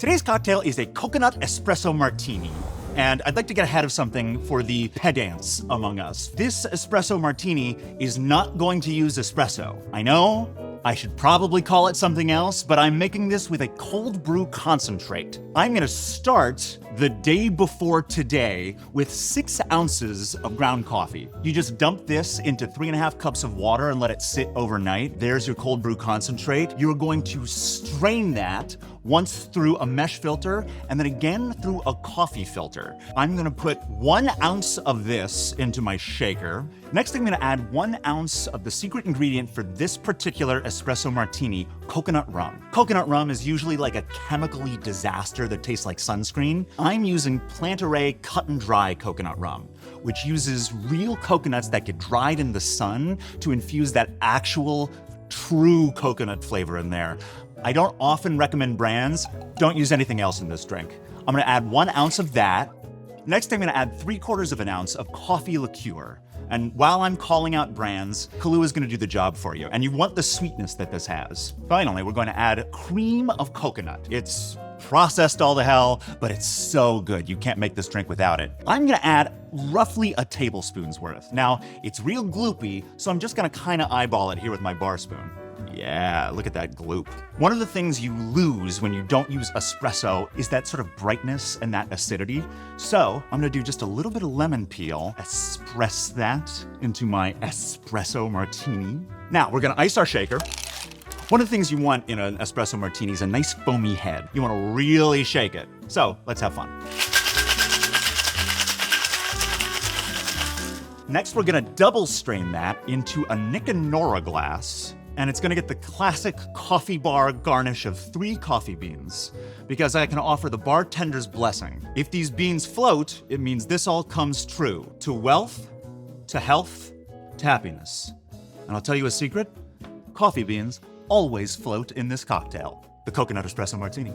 Today's cocktail is a coconut espresso martini. And I'd like to get ahead of something for the pedants among us. This espresso martini is not going to use espresso. I know, I should probably call it something else, but I'm making this with a cold brew concentrate. I'm gonna start the day before today with 6 ounces of ground coffee. You just dump this into 3.5 cups of water and let it sit overnight. There's your cold brew concentrate. You're going to strain that once through a mesh filter and then again through a coffee filter. I'm gonna put 1 ounce of this into my shaker. Next, I'm gonna add 1 ounce of the secret ingredient for this particular espresso martini, coconut rum. Coconut rum is usually like a chemically disaster that tastes like sunscreen. I'm using Plant Array cut and dry coconut rum, which uses real coconuts that get dried in the sun to infuse that actual true coconut flavor in there. I don't often recommend brands. Don't use anything else in this drink. I'm gonna add 1 ounce of that. Next, I'm gonna add 3/4 of an ounce of coffee liqueur. And while I'm calling out brands, Kahlua is gonna do the job for you. And you want the sweetness that this has. Finally, we're going to add cream of coconut. It's processed all to hell, but it's so good. You can't make this drink without it. I'm gonna add roughly a tablespoon's worth. Now, it's real gloopy, so I'm just gonna kinda eyeball it here with my bar spoon. Yeah, look at that gloop. One of the things you lose when you don't use espresso is that sort of brightness and that acidity. So I'm gonna do just a little bit of lemon peel, express that into my espresso martini. Now we're gonna ice our shaker. One of the things you want in an espresso martini is a nice foamy head. You wanna really shake it. So let's have fun. Next, we're gonna double strain that into a Nick and Nora glass. And it's gonna get the classic coffee bar garnish of 3 coffee beans, because I can offer the bartender's blessing. If these beans float, it means this all comes true. To wealth, to health, to happiness. And I'll tell you a secret, coffee beans always float in this cocktail, the Coconut Espresso Martini.